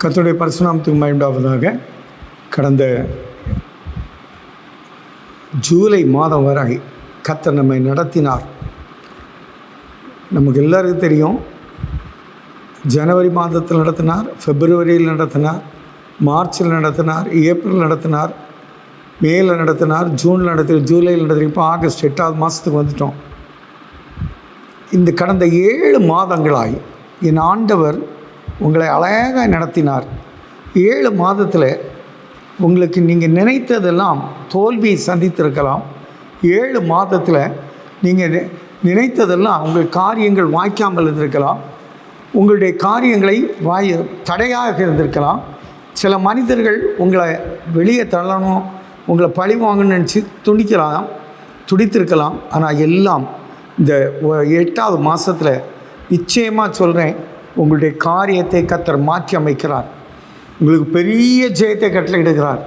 கர்த்தருடைய பரிசுநாமத்துக்கு மகிமையுண்டாவதாக. கடந்த ஜூலை மாதம் வரை கர்த்தர் நம்மை நடத்தினார். நமக்கு எல்லாருக்கும் தெரியும், ஜனவரி மாதத்தில் நடத்தினார், பிப்ரவரியில் நடத்தினார், மார்ச்சில் நடத்தினார், ஏப்ரல் நடத்தினார், மேயில் நடத்தினார், ஜூனில் நடத்தினார், ஜூலையில் நடத்தினார். இப்போ ஆகஸ்ட் 8வது மாதத்துக்கு வந்துட்டோம். இந்த கடந்த 7 மாதங்களாய் என் ஆண்டவர் உங்களை அழகாக நடத்தினார். 7 மாதத்தில் உங்களுக்கு நீங்கள் நினைத்ததெல்லாம் தோல்வியை சந்தித்திருக்கலாம். 7 மாதத்தில் நீங்கள் நினைத்ததெல்லாம் உங்கள் காரியங்கள் வாய்க்காமல் இருந்திருக்கலாம். உங்களுடைய காரியங்களை தடையாக இருந்திருக்கலாம். சில மனிதர்கள் உங்களை வெளியே தள்ளணும், உங்களை பழி வாங்கணும்னு நினச்சி துடித்திருக்கலாம். ஆனால் எல்லாம் இந்த 8வது மாதத்தில் நிச்சயமாக சொல்கிறேன், உங்களுடைய காரியத்தை கர்த்தர் மாற்றி அமைக்கிறார். உங்களுக்கு பெரிய ஜெயத்தை கட்டளையிடுகிறார்.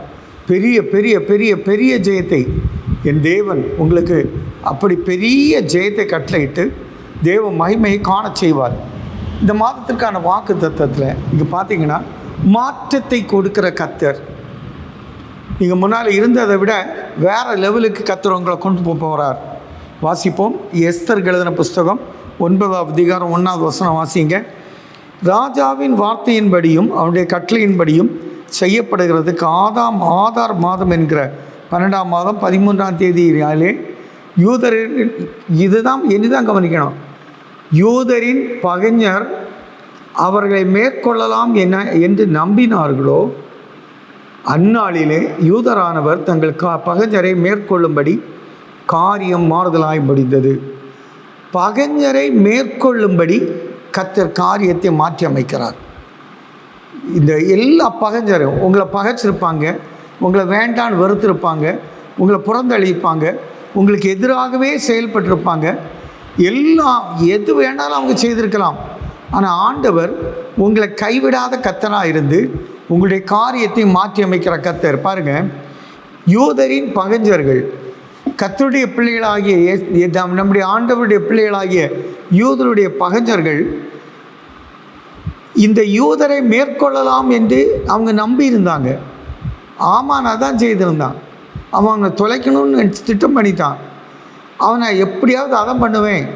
பெரிய பெரிய பெரிய பெரிய ஜெயத்தை என் தேவன் உங்களுக்கு அப்படி பெரிய ஜெயத்தை கட்டளையிட்டு தேவ மகிமையை காண செய்வார். இந்த மாதத்திற்கான வாக்கு தத்தத்தில் இங்கே பார்த்தீங்கன்னா, மாற்றத்தை கொடுக்குற கர்த்தர். நீங்கள் முன்னால் இருந்ததை விட வேறு லெவலுக்கு கர்த்தர் உங்களை கொண்டு போகிறார். வாசிப்போம். எஸ்தர் எழுதின புஸ்தகம் 9வது அதிகாரம் 1வது வசனம் வாசிங்க. ராஜாவின் வார்த்தையின்படியும் அவனுடைய கட்டளையின்படியும் செய்யப்படுகிறதுக்கு ஆதார் மாதம் என்கிற 12ஆம் மாதம் 13ஆம் தேதியிலே யூதரின் இதுதான் கவனிக்கணும். யூதரின் பகைஞர் அவர்களை மேற்கொள்ளலாம் என்று நம்பினார்களோ, அந்நாளிலே யூதரானவர் தங்கள் பகைஞரை மேற்கொள்ளும்படி காரியம் மாறுதலாய் முடிந்தது. பகைஞரை மேற்கொள்ளும்படி கர்த்தர் காரியத்தை மாற்றி அமைக்கிறார். இந்த எல்லா பகைஞரும் உங்களை பகைச்சிருப்பாங்க, உங்களை வேண்டான்னு வெறுத்திருப்பாங்க, உங்களை புறந்தளிப்பாங்க, உங்களுக்கு எதிராகவே செயல்பட்டிருப்பாங்க. எல்லாம் எது வேணாலும் அவங்க செய்திருக்கலாம். ஆனால் ஆண்டவர் உங்களை கைவிடாத கர்த்தராக இருந்து உங்களுடைய காரியத்தை மாற்றி அமைக்கிற கர்த்தர். பாருங்கள், யூதரின் பகைஞர்கள் கர்த்தருடைய பிள்ளைகளாகிய நம்முடைய ஆண்டவருடைய பிள்ளைகளாகிய யூதருடைய பகைஞர்கள் இந்த யூதரை மேற்கொள்ளலாம் என்று அவங்க நம்பி இருந்தாங்க. ஆமான் அதான் செய்திருந்தான். அவனை தொலைக்கணும்னு திட்டம் பண்ணிட்டான். அவனை எப்படியாவது அதான் பண்ணுவேன்,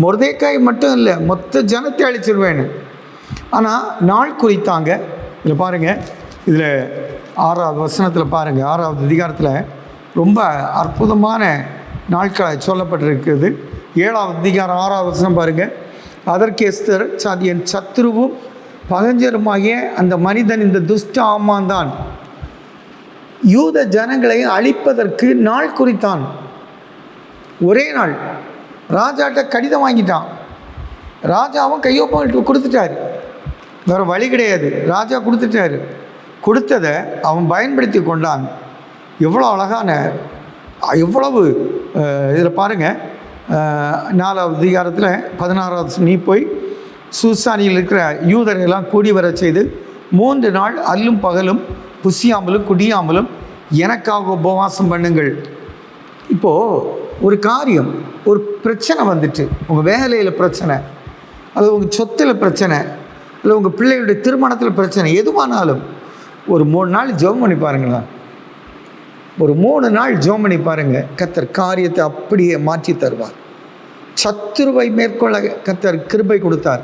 மொர்தெக்காய் மட்டும் இல்லை மொத்த ஜனத்தை அழிச்சிருவேன்னு. ஆனால் நாள் குறித்தாங்க. இதில் பாருங்கள், இதில் 6வது வசனத்தில் பாருங்கள், 6வது அதிகாரத்தில் ரொம்ப அற்புதமான நாட்களை சொல்லப்பட்டிருக்கிறது. 7வது அதிகாரம் 6வது வசனம் பாருங்கள். அதற்கு எஸ்தர், என் சத்துருவும் பகைஞருமாகிய அந்த மனிதன் இந்த துஷ்ட ஆமான் தான் யூத ஜனங்களை அழிப்பதற்கு நாள் குறித்தான். ஒரே நாள் ராஜாட்ட கடிதம் வாங்கிட்டான். ராஜாவும் கையொப்பம் கொடுத்துட்டாரு, வேறு வழி கிடையாது. ராஜா கொடுத்துட்டாரு. கொடுத்ததை அவன் பயன்படுத்தி கொண்டான். எவ்வளோ அழகான, எவ்வளவு இதில் பாருங்கள், 4வது அதிகாரத்தில் 16வது, நீ போய் சூசானியில் இருக்கிற யூதரையெல்லாம் கூடி வர செய்து 3 நாள் அல்லும் பகலும் புசியாமலும் குடியாமலும் எனக்காக உபவாசம் பண்ணுங்கள். இப்போது ஒரு காரியம், ஒரு பிரச்சனை வந்துட்டு, உங்கள் வேலையில் பிரச்சனை, அது உங்கள் சொத்தில் பிரச்சனை, இல்லை உங்கள் பிள்ளைகளுடைய திருமணத்தில் பிரச்சனை, எதுவானாலும் ஒரு 3 நாள் ஜெபம் பண்ணி பாருங்களேன். ஒரு 3 நாள் ஜெபம் பண்ணி பாருங்கள், கர்த்தர் காரியத்தை அப்படியே மாற்றி தருவார். சத்துருவை மேற்கொள்ள கர்த்தர் கிருபை கொடுத்தார்.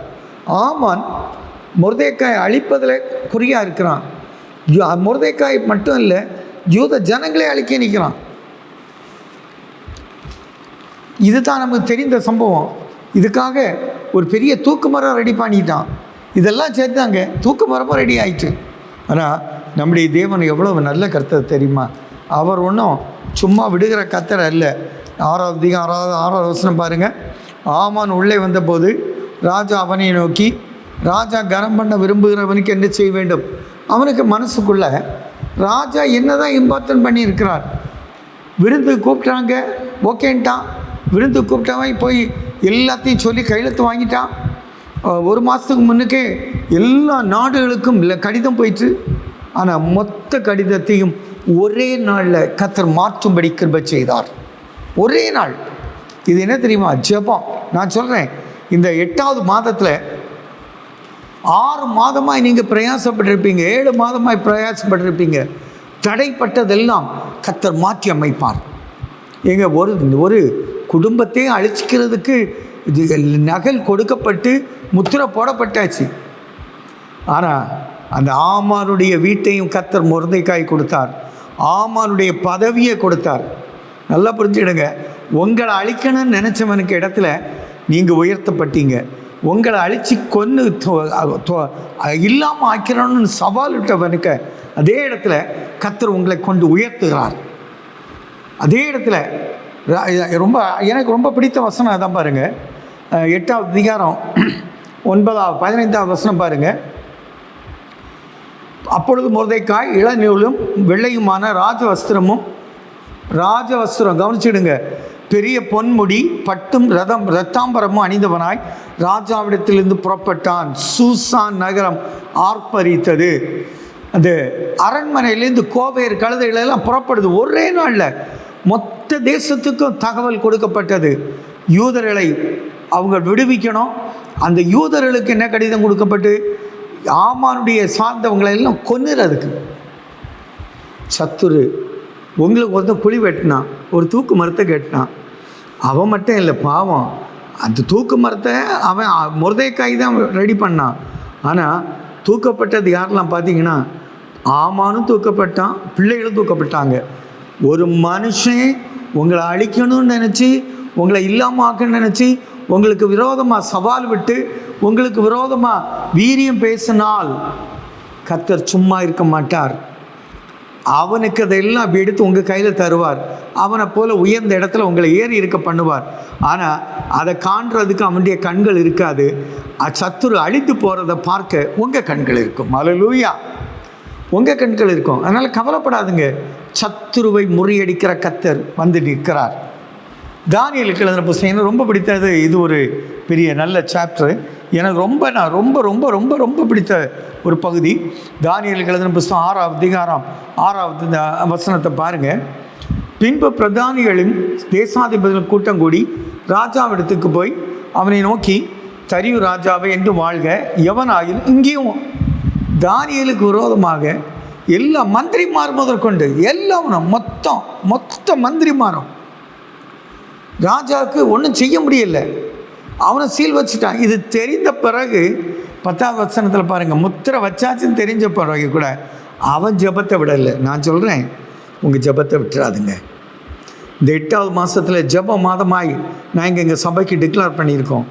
ஆமான் மொர்தெக்காய் அழிப்பதில் குறியாக இருக்கிறான். மொர்தெக்காய் மட்டும் இல்லை, யூத ஜனங்களே அழிக்க நிற்கிறான். இதுதான் நமக்கு தெரிந்த சம்பவம். இதுக்காக ஒரு பெரிய தூக்கு மரம் ரெடி பண்ணிட்டான். இதெல்லாம் சேர்த்தாங்க, தூக்கு மரமும் ரெடி ஆயிடுச்சு. ஆனால் நம்முடைய தேவன் எவ்வளவு நல்ல கர்த்தர் தெரியுமா? அவர் ஒன்றும் சும்மா விடுகிற கர்த்தர் அல்ல. 6வது வசனம் பாருங்கள். ஆமான் உள்ளே வந்தபோது ராஜா அவனை நோக்கி, ராஜா கனம் பண்ண விரும்புகிறவனுக்கு என்ன செய்ய வேண்டும்? அவனுக்கு மனசுக்குள்ள ராஜா என்னதான் இம்பார்ட்டன் பண்ணியிருக்கிறார். விருந்து கூப்பிட்டாங்க, ஓகேன்ட்டான். விருந்து கூப்பிட்டவன் போய் எல்லாத்தையும் சொல்லி கையெழுத்து வாங்கிட்டான். 1 மாதத்துக்கு முன்னுக்கே எல்லா நாடுகளுக்கும் கடிதம் போயிட்டு. ஆனால் மொத்த கடிதத்தையும் ஒரே நாளில் கர்த்தர் மாற்றும்படி கிருபை செய்தார். ஒரே நாள். இது என்ன தெரியுமா? ஜெபம். நான் சொல்கிறேன், இந்த 8வது மாதத்தில் 6 மாதமாய் நீங்கள் பிரயாசப்பட்டிருப்பீங்க, 7 மாதமாய் பிரயாசப்பட்டிருப்பீங்க. தடைப்பட்டதெல்லாம் கர்த்தர் மாற்றி அமைப்பார். எங்க ஒரு குடும்பத்தையே அழிச்சிக்கிறதுக்கு நகல் கொடுக்கப்பட்டு முத்திரை போடப்பட்டாச்சு. ஆனால் அந்த ஆமானுடைய வீட்டையும் கர்த்தர் மொர்தெக்காய் கொடுத்தார். ஆமானுடைய பதவியை கொடுத்தார். நல்லா புரிஞ்சுக்கிடுங்க. உங்களை அழிக்கணும்னு நினச்சவனுக்கு இடத்துல நீங்கள் உயர்த்தப்பட்டீங்க. உங்களை அழித்து கொன்று இல்லாமல் ஆக்கிறணும்னு சவால் விட்டவனுக்கு அதே இடத்துல கர்த்தர் உங்களை கொண்டு உயர்த்துகிறார். அதே இடத்துல எனக்கு ரொம்ப பிடித்த வசனம் அதான் பாருங்கள். 8வது அதிகாரம் 15வது வசனம் பாருங்கள். அப்பொழுது மொர்தெக்காய் இளநூலும் வெள்ளையுமான ராஜவஸ்திரம் கவனிச்சிடுங்க, பெரிய பொன்முடி பட்டும் ரத்தாம்பரமும் அணிந்தவனாய் ராஜாவிடத்திலிருந்து புறப்பட்டான். சூசான் நகரம் ஆர்ப்பரித்தது. அந்த அரண்மனையிலேருந்து கோவேர் கழுதைகளெல்லாம் புறப்படுது. ஒரே நாளில் மொத்த தேசத்துக்கும் தகவல் கொடுக்கப்பட்டது. யூதர்களை அவங்க விடுவிக்கணும். அந்த யூதர்களுக்கு என்ன கடிதம் கொடுக்கப்பட்டு ஆமானுடைய சார்ந்தவங்களை எல்லாம் கொன்னுறதுக்கு. சத்துரு உங்களுக்கு ஒருத்தன் குழி வெட்டினான், ஒரு தூக்கு மரத்தை கட்டினான். அவன் மட்டும் இல்லை, பாவம், அந்த தூக்கு மரத்தை அவன் மொர்தெக்காய் தான் ரெடி பண்ணான். ஆனால் தூக்கப்பட்டது யாரெல்லாம் பார்த்தீங்கன்னா, ஆமானும் தூக்கப்பட்டான், பிள்ளைகளும் தூக்கப்பட்டாங்க. ஒரு மனுஷன் உங்களை அழிக்கணும்னு நினச்சி, உங்களை இல்லாமல் ஆக்கணும்னு நினச்சி, உங்களுக்கு விரோதமாக சவால் விட்டு, உங்களுக்கு விரோதமாக வீரியம் பேசினால் கர்த்தர் சும்மா இருக்க மாட்டார். அவனுக்கு அதையெல்லாம் அப்படி எடுத்து உங்கள் கையில் தருவார். அவனை போல் உயர்ந்த இடத்துல உங்களை ஏறி இருக்க பண்ணுவார். ஆனால் அதை காண்றதுக்கு அவனுடைய கண்கள் இருக்காது. சத்துரு அழித்து போகிறத பார்க்க உங்கள் கண்கள் இருக்கும். அல்லேலூயா, உங்கள் கண்கள் இருக்கும். அதனால் கவலைப்படாதுங்க. சத்துருவை முறியடிக்கிற கர்த்தர் வந்து நிற்கிறார். தானியேலுக்கு எழுதின புத்தகம் ரொம்ப பிடித்தது. இது ஒரு பெரிய நல்ல சாப்டர். எனக்கு நான் ரொம்ப பிடித்த ஒரு பகுதி. தானியேலுக்கு எழுதின புத்தகம் 6வது அதிகாரம் 6வது வசனத்தை பாருங்கள். பின்பு பிரதானிகளின் தேசாதிபதிகள் கூட்டம் கூடி ராஜாவிடத்துக்கு போய் அவனை நோக்கி, தரியு ராஜாவை என்று வாழ்க, எவனாயில் இங்கேயும் தானியேலுக்கு விரோதமாக எல்லா மந்திரிமார் முதற்கொண்டு எல்லாம் மொத்த மந்திரிமாரும் ராஜாவுக்கு ஒன்றும் செய்ய முடியல. அவனை சீல் வச்சுட்டான். இது தெரிந்த பிறகு 10வது வசனத்தில் பாருங்கள், முத்திரை வச்சாச்சுன்னு தெரிஞ்ச பிறகு கூட அவன் ஜெபத்தை விடலை. நான் சொல்கிறேன், உங்கள் ஜெபத்தை விட்டுறாதுங்க. இந்த 8வது மாதத்தில் ஜெப மாதமாகி நாங்கள் எங்கள் சபைக்கு டிக்ளேர் பண்ணியிருக்கோம்.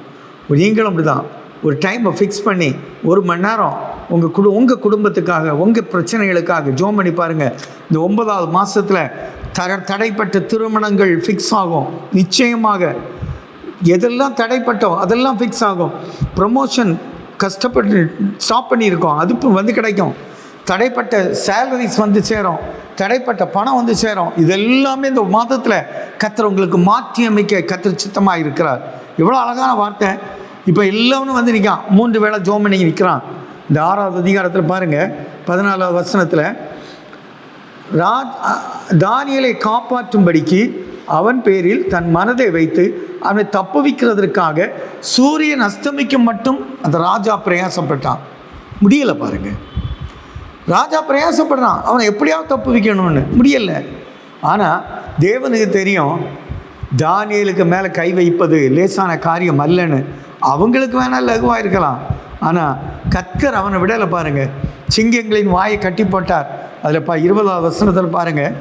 நீங்களும் அப்படி தான் ஒரு டைமை ஃபிக்ஸ் பண்ணி 1 மணி நேரம் உங்கள் குடும்பத்துக்காக, உங்கள் பிரச்சனைகளுக்காக ஜெபம் பண்ணி பாருங்கள். இந்த 9வது மாதத்தில் தடைப்பட்ட திருமணங்கள் ஃபிக்ஸ் ஆகும். நிச்சயமாக எதெல்லாம் தடைப்பட்டோம் அதெல்லாம் ஃபிக்ஸ் ஆகும். ப்ரமோஷன் கஷ்டப்பட்டு ஸ்டாப் பண்ணியிருக்கோம், அது வந்து கிடைக்கும். தடைப்பட்ட சேலரிஸ் வந்து சேரும், தடைப்பட்ட பணம் வந்து சேரும். இதெல்லாமே இந்த மாதத்தில் கர்த்தர் உங்களுக்கு மாற்றி அமைக்க கர்த்தர் சித்தமாக இருக்கிறார். எவ்வளோ அழகான வார்த்தை. இப்போ எல்லாமே வந்து நிற்கான். 3 வேளை ஜெபம் பண்ணி நிற்கிறான். இந்த 6வது அதிகாரத்தில் பாருங்கள், 14வது வசனத்தில், தானியேலை காப்பாற்றும்படிக்கு அவன் பேரில் தன் மனதை வைத்து அவனை தப்புவிக்கிறதற்காக சூரியன் அஸ்தமிக்கும் மட்டும் அந்த ராஜா பிரயாசப்பட்டான். முடியலை பாருங்க. ராஜா பிரயாசப்படுறான், அவனை எப்படியாவது தப்புவிக்கணும்னு, முடியலை. ஆனால் தேவனுக்கு தெரியும், தானியேலுக்கு மேலே கை வைப்பது லேசான காரியம் அல்லன்னு. அவங்களுக்கு வேணால் லகுவாக இருக்கலாம், ஆனால் கர்த்தர் அவனை விடலை பாருங்கள். சிங்கங்களின் வாயை கட்டி போட்டார். அதில் 20வது வசனத்தில் பாருங்கள்,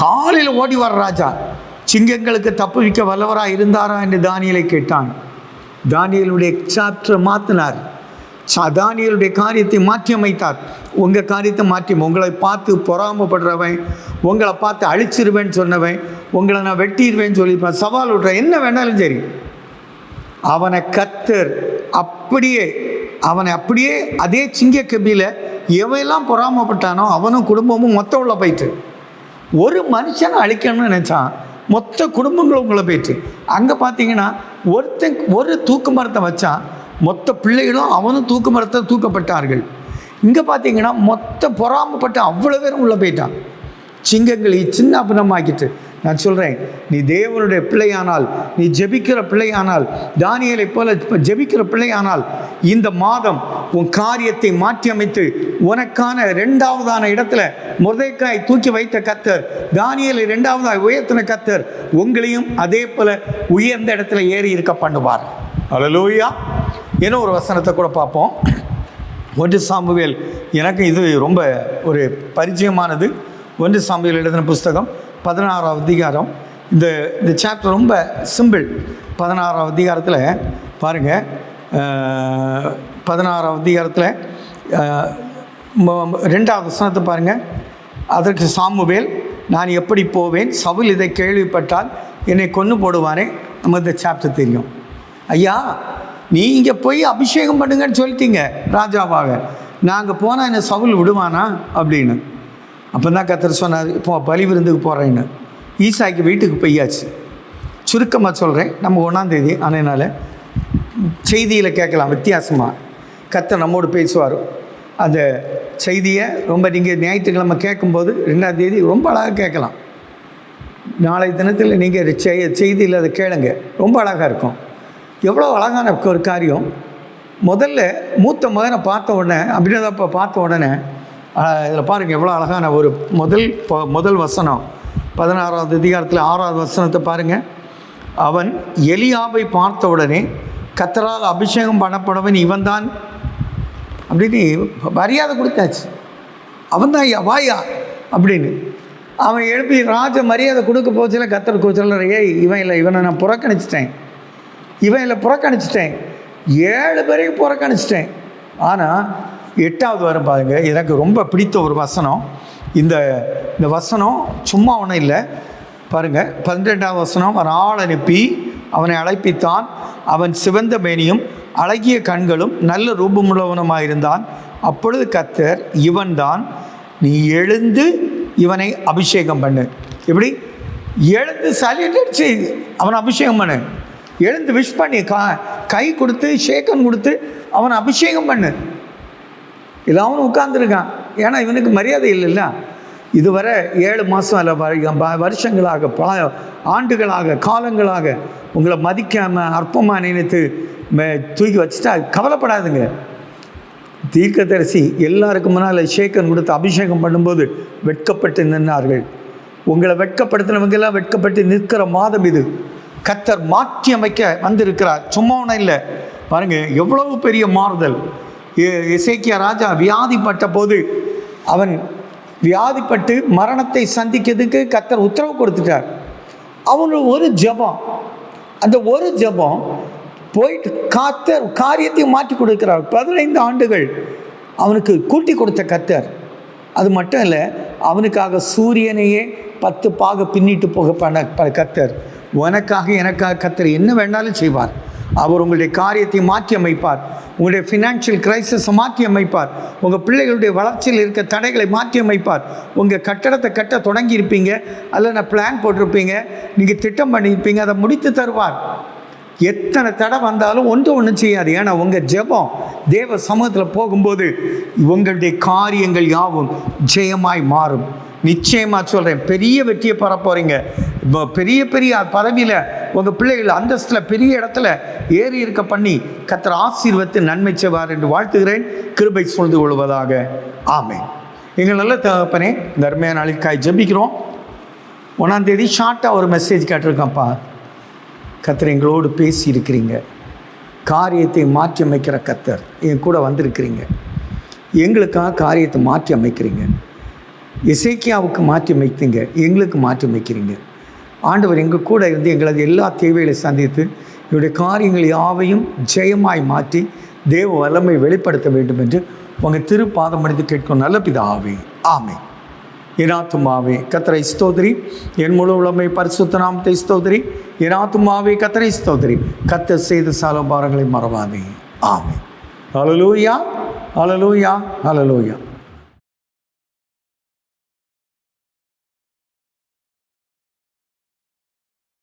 காலையில் ஓடி வர ராஜா சிங்கங்களுக்கு தப்புவிக்க வல்லவராக இருந்தாரா என்று தானியேலை கேட்டான். தானியேலுடைய சாப்டரை மாற்றினார். தானியேலுடைய காரியத்தை மாற்றி அமைத்தார். உங்கள் காரியத்தை மாற்றி, உங்களை பார்த்து பொறாமப்படுறவன், உங்களை பார்த்து அழிச்சிருவேன்னு சொன்னவன், உங்களை நான் வெட்டிடுவேன்னு சொல்லியிருப்பேன், சவால் விட்றேன், என்ன வேணாலும் சரி, அவனை கர்த்தர் அவனை அப்படியே அதே சிங்க கபியில் எவையெல்லாம் பொறாமப்பட்டானோ அவனும் குடும்பமும் மொத்தம் உள்ள போயிட்டு. ஒரு மனுஷனை அழிக்கணும்னு நினச்சான், மொத்த குடும்பங்களும் உங்களை போயிட்டு. அங்கே பார்த்தீங்கன்னா ஒரு தூக்கு மரத்தை வச்சான், மொத்த பிள்ளைகளும் அவனும் தூக்கு மரத்தை தூக்கப்பட்டார்கள். இங்கே பார்த்தீங்கன்னா மொத்த பொறாமப்பட்டு அவ்வளோ பேரும் உள்ளே போயிட்டான். சிங்கங்களை சின்ன பின்னமாக்கிட்டு நான் சொல்கிறேன், நீ தேவனுடைய பிள்ளையானால், நீ ஜெபிக்கிற பிள்ளையானால், தானியேலை போல ஜெபிக்கிற பிள்ளையானால், இந்த மாதம் உன் காரியத்தை மாற்றி அமைத்து உனக்கான 2வதான இடத்துல மொர்தெக்காய் தூக்கி வைத்த கர்த்தர், தானியேலை 2வதாய் உயர்த்தின கர்த்தர் உங்களையும் அதே போல உயர்ந்த இடத்துல ஏறி இருக்க பண்ணுவார். அல்லேலூயா. இன்னும் ஒரு வசனத்தை கூட பார்ப்போம். 1 சாமுவேல், எனக்கு இது ரொம்ப ஒரு பரிச்சயமானது. 1 சாமுவேல் எழுதின புஸ்தகம் 16ஆம் அதிகாரம். இந்த சாப்டர் ரொம்ப சிம்பிள். 16ஆம் அதிகாரத்தில் பாருங்கள், 16ஆம் அதிகாரத்தில் 2வது வசனத்தை பாருங்கள். அதற்கு சாமுவேல், நான் எப்படி போவேன்? சவுல் இதை கேள்விப்பட்டால் என்னை கொன்று போடுவானே. நம்ம இந்த சாப்டர் தெரியும். ஐயா, நீங்கள் போய் அபிஷேகம் பண்ணுங்கன்னு சொல்லிட்டீங்க ராஜாவாக, நாங்கள் போனால் என்ன சவுல் விடுவானா அப்படின்னு. அப்போ தான் கர்த்தர் சொன்னார், இப்போ பலி விருந்துக்கு போகிறேன்னு. ஈசாய்க்கு வீட்டுக்கு போயாச்சு. சுருக்கமாக சொல்கிறேன், நம்ம 1ஆம் தேதி அதனால் செய்தியில் கேட்கலாம் வித்தியாசமாக. கர்த்தர் நம்மோடு பேசுவார். அந்த செய்தியை ரொம்ப நீங்கள் ஞாயிற்றுக்கிழமை கேட்கும்போது 2ஆம் தேதி ரொம்ப அழகாக கேட்கலாம். நாளை தினத்தில் நீங்கள் செய்தியில் அதை கேளுங்க, ரொம்ப அழகாக இருக்கும். எவ்வளோ அழகான ஒரு காரியம். முதல்ல மூத்த மகனை பார்த்த உடனே, அபிநதாப்பை பார்த்த உடனே, இதில் பாருங்கள் எவ்வளோ அழகான ஒரு முதல் வசனம். 16ஆவது அதிகாரத்தில் 6வது வசனத்தை பாருங்கள். அவன் எலியாவை பார்த்த உடனே, கர்த்தரால் அபிஷேகம் பண்ணப்படவன் இவன் தான் அப்படின்னு மரியாதை கொடுத்தாச்சு. அவன் தான் ஐயா, வாயா அப்படின்னு அவன் எழுப்பி ராஜ மரியாதை கொடுக்க போச்சுல. கர்த்தர் கோச்சல, ஏய் இவன் இல்லை, இவனை நான் புறக்கணிச்சிட்டேன், இவன் இல்லை புறக்கணிச்சிட்டேன், 7 பேரையும் புறக்கணிச்சிட்டேன். ஆனால் 8வது வரும் பாருங்க, எனக்கு ரொம்ப பிடித்த ஒரு வசனம். இந்த வசனம் சும்மா ஒன்றும் இல்லை பாருங்கள். 12வது வசனம். அவன் ஆள் அனுப்பி அவனை அழைப்பித்தான். அவன் சிவந்த மேனியும் அழகிய கண்களும் நல்ல ரூபமுள்ளவனுமாயிருந்தான். அப்பொழுது கர்த்தர், இவன் தான், நீ எழுந்து இவனை அபிஷேகம் பண்ணு. எப்படி? எழுந்து சல்யூட் செய்து அவனை அபிஷேகம் பண்ணு. எழுந்து விஷ் பண்ணி கை கொடுத்து ஷேக்கன் கொடுத்து அவனை அபிஷேகம் பண்ணு. இல்லை அவனு உட்கார்ந்துருக்கான், ஏன்னா இவனுக்கு மரியாதை இல்லைல்ல. இதுவரை 7 மாதம் இல்லை வருஷங்களாக, ஆண்டுகளாக, காலங்களாக உங்களை மதிக்காமல் அற்பமாக நினைத்து தூக்கி வச்சுட்டா கவலைப்படாதுங்க. தீர்க்கதரிசி எல்லாருக்கும் முன்னால் ஷேக்கன் கொடுத்து அபிஷேகம் பண்ணும்போது வெட்கப்பட்டு நின்றார்கள். உங்களை வெட்கப்படுத்தினவங்கெல்லாம் வெட்கப்பட்டு நிற்கிற மாதம் இது. கர்த்தர் மாற்றி அமைக்க வந்திருக்கிறார், சும்மா ஒன்றும் இல்லை. பாருங்கள் எவ்வளவு பெரிய மாறுதல். எசேக்கியா ராஜா வியாதிப்பட்ட போது, அவன் வியாதிப்பட்டு மரணத்தை சந்திக்கிறதுக்கு கர்த்தர் உத்தரவு கொடுத்துட்டார். அவனோட ஒரு ஜெபம், அந்த ஒரு ஜெபம் போயிட்டு கர்த்தர் காரியத்தை மாற்றி கொடுக்கிறார். 15 ஆண்டுகள் அவனுக்கு கூட்டி கொடுத்த கர்த்தர். அது மட்டும் இல்லை, அவனுக்காக சூரியனையே 10 பாக பின்னிட்டு போக பண்ண கர்த்தர். உனக்காக எனக்காக கர்த்தர் என்ன வேணாலும் செய்வார். அவர் உங்களுடைய காரியத்தை மாற்றி அமைப்பார். உங்களுடைய ஃபினான்ஷியல் கிரைசிஸை மாற்றி அமைப்பார். உங்கள் பிள்ளைகளுடைய வளர்ச்சியில் இருக்க தடைகளை மாற்றி அமைப்பார். உங்கள் கட்டடத்தை கட்ட தொடங்கியிருப்பீங்க, அதில் நான் பிளான் போட்டிருப்பீங்க, நீங்கள் திட்டம் பண்ணியிருப்பீங்க, அதை முடித்து தருவார். எத்தனை தடை வந்தாலும் ஒன்றும் செய்யாது. ஏன்னா உங்கள் ஜெபம் தேவ சமூகத்தில் போகும்போது உங்களுடைய காரியங்கள் யாவும் ஜெயமாய் மாறும். நிச்சயமாக சொல்கிறேன், பெரிய வெற்றியை பெற போகிறீங்க. பெரிய பெரிய பதவியில் உங்கள் பிள்ளைகள் அந்தஸ்தில் பெரிய இடத்துல ஏறி இருக்க பண்ணி கர்த்தர் ஆசீர்வதித்து நன்மை செய்வார் என்று வாழ்த்துகிறேன். கிருபை சூழ்ந்து கொள்வதாக. ஆமென். எங்கள் நல்ல தகப்பனே, இந்த அருமையான நாளுக்காய் ஜெபிக்கிறோம். 1ஆம் தேதி ஷார்ட்டாக ஒரு மெசேஜ் கேட்டிருக்கேன்ப்பா. கர்த்தர் எங்களோடு பேசி இருக்கிறீங்க. காரியத்தை மாற்றி அமைக்கிற கர்த்தர் என் கூட வந்திருக்கிறீங்க. எங்களுக்காக காரியத்தை மாற்றி அமைக்கிறீங்க. எசேக்கியாவுக்கு மாற்றி அமைத்தீங்க, எங்களுக்கு மாற்றி அமைக்கிறீங்க. ஆண்டவர் எங்கள் கூட இருந்து எங்களது எல்லா தேவைகளை சந்தித்து என்னுடைய காரியங்கள் யாவையும் ஜெயமாய் மாற்றி தேவ வல்லமை வெளிப்படுத்த வேண்டும் என்று உங்கள் திருப்பாதம் அணிந்து கேட்கும் நல்ல பிதாவே. ஆமென். என் ஆத்துமாவே கர்த்தரை ஸ்தோத்திரி, என் முழு உலகமே பரிசுத்த நாமத்தை ஸ்தோத்திரி. என் ஆத்துமாவே கர்த்தரை ஸ்தோத்திரி, கர்த்தர் செய்த சாலபாரங்களை மறவாதே. ஆமென். ஹல்லேலூயா, ஹல்லேலூயா, ஹல்லேலூயா.